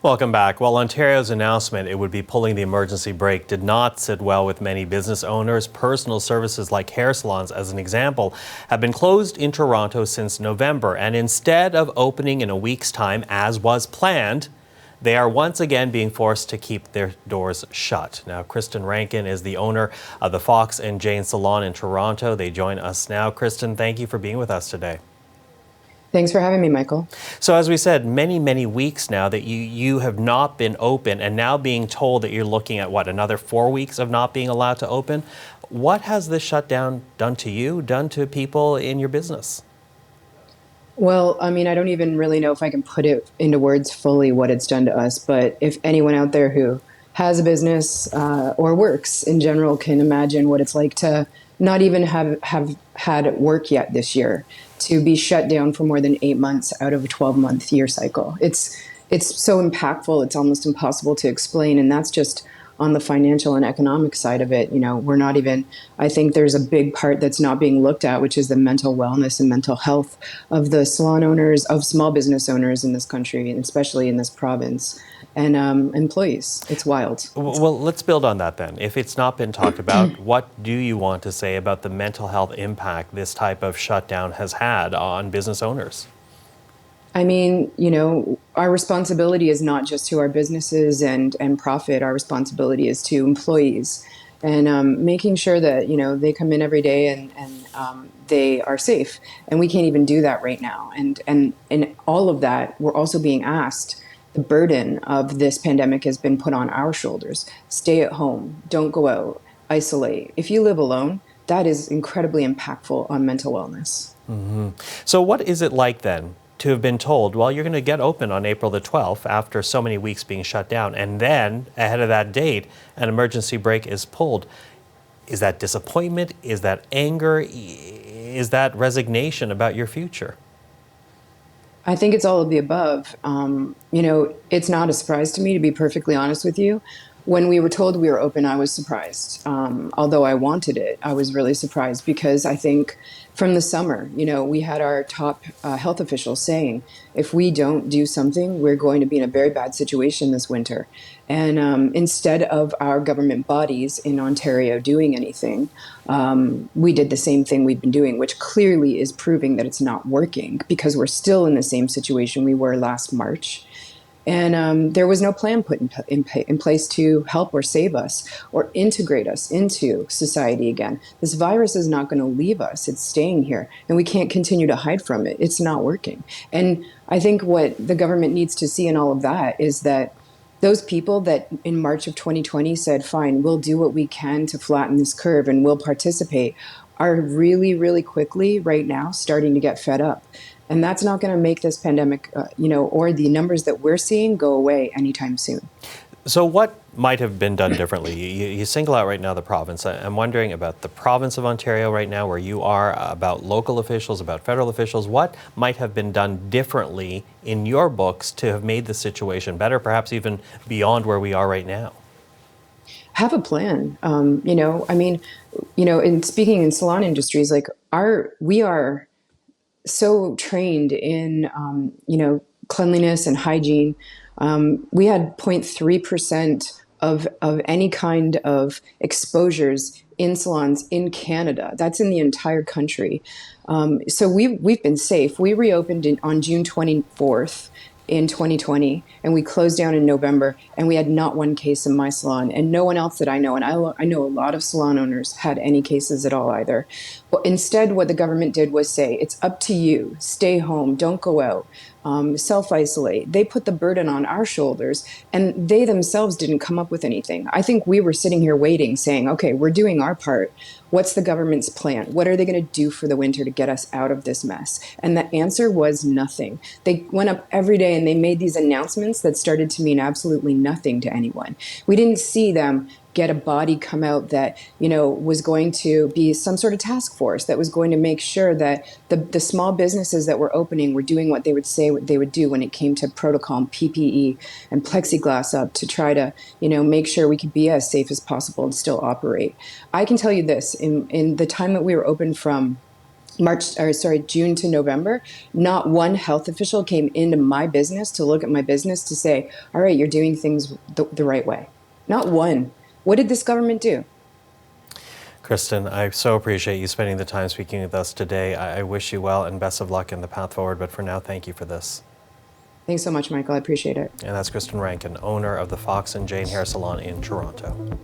Welcome back. Well, Ontario's announcement it would be pulling the emergency brake did not sit well with many business owners. Personal services like hair salons, as an example, have been closed in Toronto since November. And instead of opening in a week's time, as was planned, they are once again being forced to keep their doors shut. Now, Kristen Rankin is the owner of the Fox and Jane Salon in Toronto. They join us now. Kristen, thank you for being with us today. Thanks for having me, Michael. So as we said, many weeks now that you have not been open, and now being told that you're looking at, what, another 4 weeks of not being allowed to open. What has this shutdown done to you, done to people in your business? Well, I mean, I don't even really know if I can put it into words fully what it's done to us, but if anyone out there who has a business or works in general can imagine what it's like to not even have had work yet this year, to be shut down for more than 8 months out of a 12-month year cycle. It's so impactful, it's almost impossible to explain, and that's just on the financial and economic side of it. You know, we're not even, I think there's a big part that's not being looked at, which is the mental wellness and mental health of the salon owners, of small business owners in this country, and especially in this province, and employees. It's wild. Well, let's build on that then. If it's not been talked about, what do you want to say about the mental health impact this type of shutdown has had on business owners? I mean, you know, our responsibility is not just to our businesses and profit. Our responsibility is to employees, and making sure that, you know, they come in every day and they are safe. And we can't even do that right now. And all of that, we're also being asked. The burden of this pandemic has been put on our shoulders. Stay at home. Don't go out. Isolate. If you live alone, that is incredibly impactful on mental wellness. Mm-hmm. So what is it like then to have been told, well, you're going to get open on April the 12th after so many weeks being shut down, and then ahead of that date, an emergency brake is pulled? Is that disappointment? Is that anger? Is that resignation about your future? I think it's all of the above. You know, it's not a surprise to me, to be perfectly honest with you. When we were told we were open, I was surprised. Although I wanted it, I was really surprised because I think from the summer, you know, we had our top health officials saying, if we don't do something, we're going to be in a very bad situation this winter. And instead of our government bodies in Ontario doing anything, we did the same thing we've been doing, which clearly is proving that it's not working because we're still in the same situation we were last March. And there was no plan put in place to help or save us or integrate us into society again. This virus is not going to leave us. It's staying here, and we can't continue to hide from it. It's not working. And I think what the government needs to see in all of that is that those people that in March of 2020 said, fine, we'll do what we can to flatten this curve and we'll participate, are really quickly right now starting to get fed up. And that's not going to make this pandemic, you know, or the numbers that we're seeing go away anytime soon. So what might have been done differently? You single out right now the province. I'm wondering about the province of Ontario right now, where you are, about local officials, about federal officials. What might have been done differently in your books to have made the situation better, perhaps even beyond where we are right now? Have a plan. You know, I mean, you know, in speaking in salon industries, like we are so trained in, you know, cleanliness and hygiene. We had 0.3% of any kind of exposures in salons in Canada. That's in the entire country. So we've been safe. We reopened on June 24th in 2020, and we closed down in November, and we had not one case in my salon, and no one else that I know, and I know a lot of salon owners, had any cases at all either. But instead, what the government did was say, it's up to you, stay home, don't go out, self-isolate. They put the burden on our shoulders, and they themselves didn't come up with anything. I think we were sitting here waiting, saying, okay, we're doing our part. What's the government's plan? What are they going to do for the winter to get us out of this mess? And the answer was nothing. They went up every day and they made these announcements that started to mean absolutely nothing to anyone. We didn't see them get a body come out that, you know, was going to be some sort of task force that was going to make sure that the small businesses that were opening were doing what they would say what they would do when it came to protocol and PPE and plexiglass up to try to, you know, make sure we could be as safe as possible and still operate. I can tell you this, in the time that we were open from June to November, not one health official came into my business to look at my business to say, all right, you're doing things the right way. Not one. What did this government do? Kristen, I so appreciate you spending the time speaking with us today. I wish you well and best of luck in the path forward, but for now, thank you for this. Thanks so much, Michael. I appreciate it. And that's Kristen Rankin, owner of the Fox & Jane Hair Salon in Toronto.